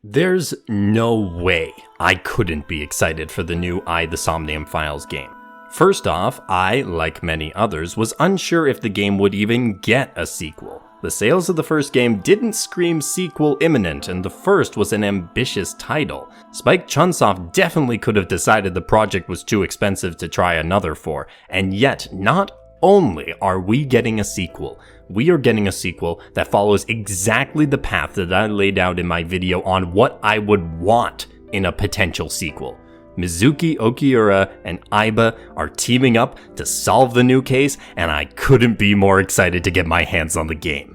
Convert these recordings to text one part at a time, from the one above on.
There's no way I couldn't be excited for the new the Somnium Files game. First off, I, like many others, was unsure if the game would even get a sequel. The sales of the first game didn't scream sequel imminent, and the first was an ambitious title. Spike Chunsoft definitely could have decided the project was too expensive to try another for, and yet not only are we getting a sequel, we are getting a sequel that follows exactly the path that I laid out in my video on what I would want in a potential sequel. Mizuki Okiura and Aiba are teaming up to solve the new case, and I couldn't be more excited to get my hands on the game.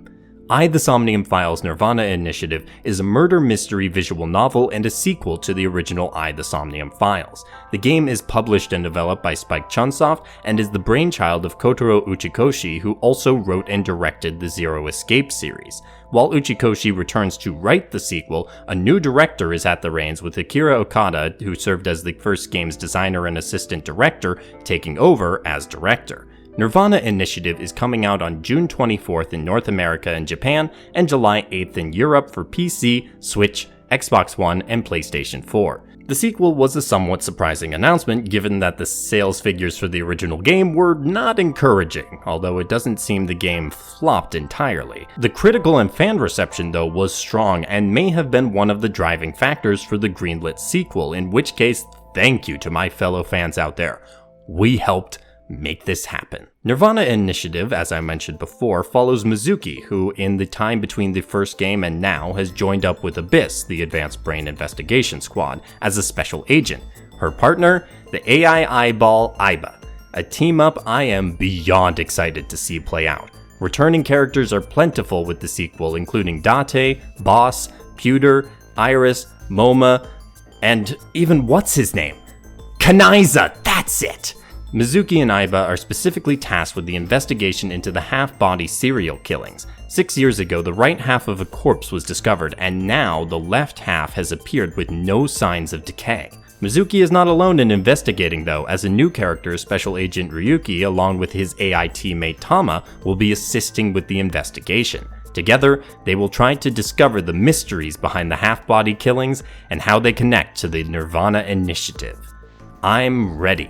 The Somnium Files Nirvana Initiative is a murder mystery visual novel and a sequel to the original The Somnium Files. The game is published and developed by Spike Chunsoft and is the brainchild of Kotaro Uchikoshi, who also wrote and directed the Zero Escape series. While Uchikoshi returns to write the sequel, a new director is at the reins, with Akira Okada, who served as the first game's designer and assistant director, taking over as director. Nirvana Initiative is coming out on June 24th in North America and Japan, and July 8th in Europe for PC, Switch, Xbox One, and PlayStation 4. The sequel was a somewhat surprising announcement, given that the sales figures for the original game were not encouraging, although it doesn't seem the game flopped entirely. The critical and fan reception, though, was strong and may have been one of the driving factors for the greenlit sequel, in which case, thank you to my fellow fans out there. We helped make this happen. Nirvana Initiative, as I mentioned before, follows Mizuki, who in the time between the first game and now has joined up with Abyss, the Advanced Brain Investigation Squad, as a special agent. Her partner, the AI eyeball Aiba, a team-up I am beyond excited to see play out. Returning characters are plentiful with the sequel, including Date, Boss, Pewter, Iris, Moma, and even what's his name? Kanaiza, that's it! Mizuki and Aiba are specifically tasked with the investigation into the half-body serial killings. 6 years ago, the right half of a corpse was discovered, and now the left half has appeared with no signs of decay. Mizuki is not alone in investigating, though, as a new character, Special Agent Ryuki, along with his AI teammate Tama, will be assisting with the investigation. Together, they will try to discover the mysteries behind the half-body killings and how they connect to the Nirvana Initiative. I'm ready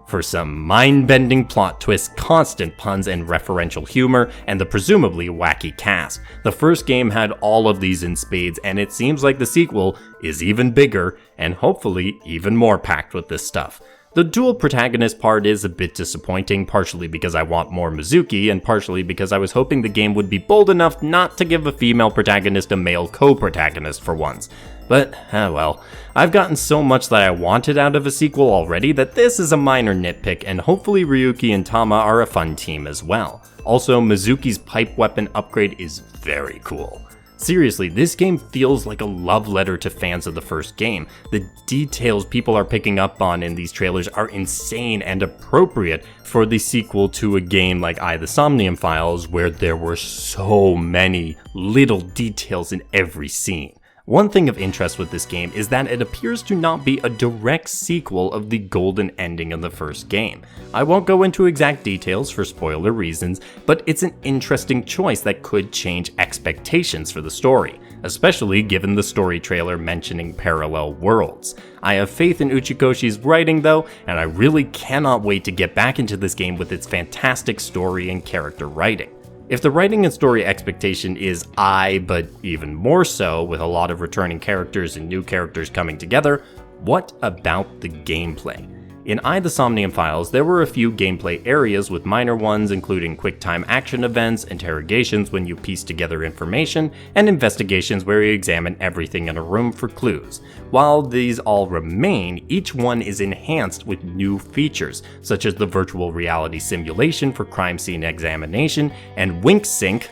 for some mind-bending plot twists, constant puns and referential humor, and the presumably wacky cast. The first game had all of these in spades, and it seems like the sequel is even bigger, and hopefully even more packed with this stuff. The dual protagonist part is a bit disappointing, partially because I want more Mizuki, and partially because I was hoping the game would be bold enough not to give a female protagonist a male co-protagonist for once. But, well, I've gotten so much that I wanted out of a sequel already that this is a minor nitpick, and hopefully Ryuki and Tama are a fun team as well. Also, Mizuki's pipe weapon upgrade is very cool. Seriously, this game feels like a love letter to fans of the first game. The details people are picking up on in these trailers are insane and appropriate for the sequel to a game like The Somnium Files, where there were so many little details in every scene. One thing of interest with this game is that it appears to not be a direct sequel of the golden ending of the first game. I won't go into exact details for spoiler reasons, but it's an interesting choice that could change expectations for the story, especially given the story trailer mentioning parallel worlds. I have faith in Uchikoshi's writing though, and I really cannot wait to get back into this game with its fantastic story and character writing. If the writing and story expectation is but even more so, with a lot of returning characters and new characters coming together, what about the gameplay? In The Somnium Files, there were a few gameplay areas with minor ones, including quick-time action events, interrogations when you piece together information, and investigations where you examine everything in a room for clues. While these all remain, each one is enhanced with new features, such as the virtual reality simulation for crime scene examination, and Wink Sync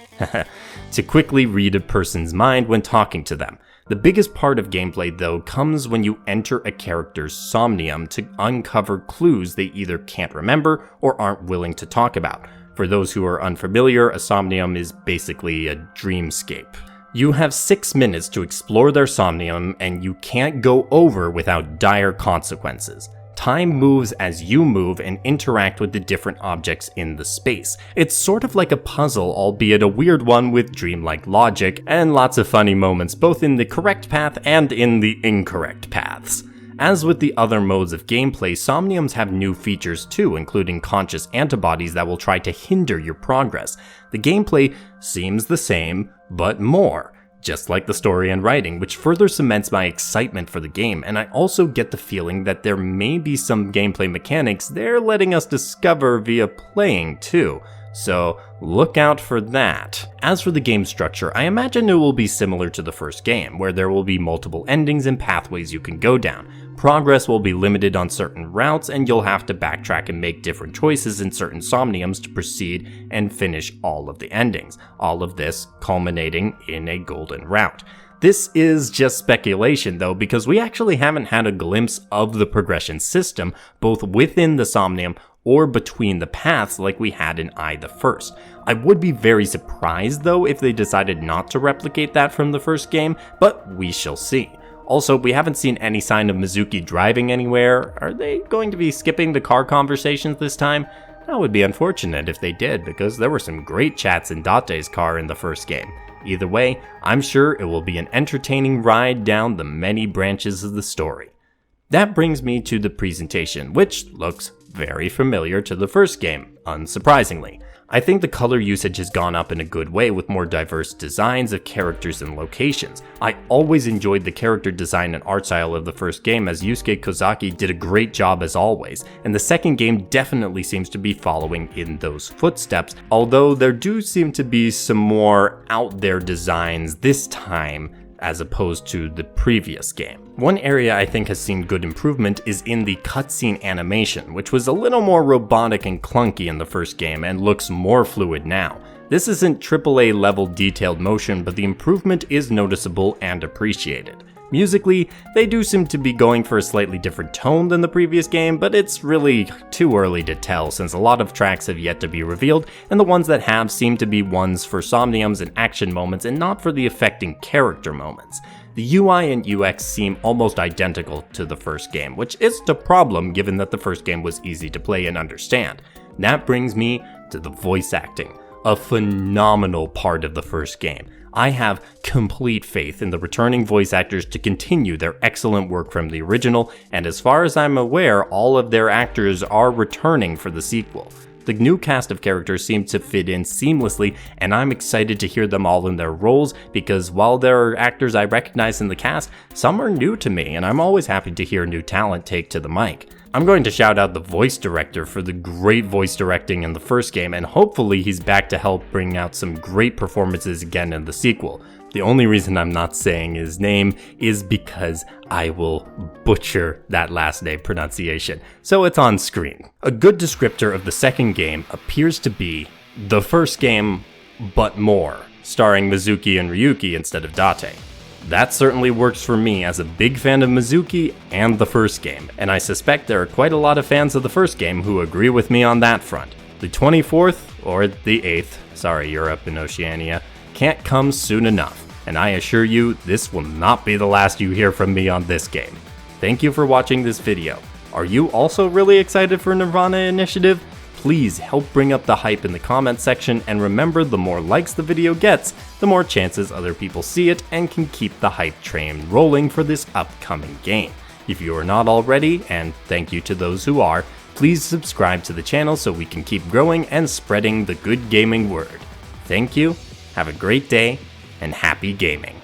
to quickly read a person's mind when talking to them. The biggest part of gameplay, though, comes when you enter a character's somnium to uncover clues they either can't remember or aren't willing to talk about. For those who are unfamiliar, a somnium is basically a dreamscape. You have 6 minutes to explore their somnium, and you can't go over without dire consequences. Time moves as you move and interact with the different objects in the space. It's sort of like a puzzle, albeit a weird one with dreamlike logic, and lots of funny moments both in the correct path and in the incorrect paths. As with the other modes of gameplay, Somniums have new features too, including conscious antibodies that will try to hinder your progress. The gameplay seems the same, but more, just like the story and writing, which further cements my excitement for the game, and I also get the feeling that there may be some gameplay mechanics they're letting us discover via playing too. So look out for that. As for the game structure, I imagine it will be similar to the first game, where there will be multiple endings and pathways you can go down. Progress will be limited on certain routes, and you'll have to backtrack and make different choices in certain Somniums to proceed and finish all of the endings. All of this culminating in a golden route. This is just speculation though, because we actually haven't had a glimpse of the progression system, both within the Somnium or between the paths like we had in I the First. I would be very surprised though if they decided not to replicate that from the first game, but we shall see. Also, we haven't seen any sign of Mizuki driving anywhere. Are they going to be skipping the car conversations this time? That would be unfortunate if they did, because there were some great chats in Date's car in the first game. Either way, I'm sure it will be an entertaining ride down the many branches of the story. That brings me to the presentation, which looks very familiar to the first game, unsurprisingly. I think the color usage has gone up in a good way with more diverse designs of characters and locations. I always enjoyed the character design and art style of the first game, as Yusuke Kozaki did a great job as always, and the second game definitely seems to be following in those footsteps, although there do seem to be some more out there designs this time as opposed to the previous game. One area I think has seen good improvement is in the cutscene animation, which was a little more robotic and clunky in the first game and looks more fluid now. This isn't AAA level detailed motion, but the improvement is noticeable and appreciated. Musically, they do seem to be going for a slightly different tone than the previous game, but it's really too early to tell since a lot of tracks have yet to be revealed, and the ones that have seem to be ones for Somniums and action moments and not for the affecting character moments. The UI and UX seem almost identical to the first game, which isn't a problem given that the first game was easy to play and understand. That brings me to the voice acting, a phenomenal part of the first game. I have complete faith in the returning voice actors to continue their excellent work from the original, and as far as I'm aware, all of their actors are returning for the sequel. The new cast of characters seems to fit in seamlessly, and I'm excited to hear them all in their roles, because while there are actors I recognize in the cast, some are new to me, and I'm always happy to hear new talent take to the mic. I'm going to shout out the voice director for the great voice directing in the first game, and hopefully he's back to help bring out some great performances again in the sequel. The only reason I'm not saying his name is because I will butcher that last name pronunciation, so it's on screen. A good descriptor of the second game appears to be the first game, but more, starring Mizuki and Ryuki instead of Date. That certainly works for me as a big fan of Mizuki and the first game, and I suspect there are quite a lot of fans of the first game who agree with me on that front. The 24th, or the 8th, sorry Europe and Oceania, can't come soon enough, and I assure you this will not be the last you hear from me on this game. Thank you for watching this video. Are you also really excited for Nirvana Initiative? Please help bring up the hype in the comment section, and remember, the more likes the video gets, the more chances other people see it and can keep the hype train rolling for this upcoming game. If you are not already, and thank you to those who are, please subscribe to the channel so we can keep growing and spreading the good gaming word. Thank you, have a great day, and happy gaming.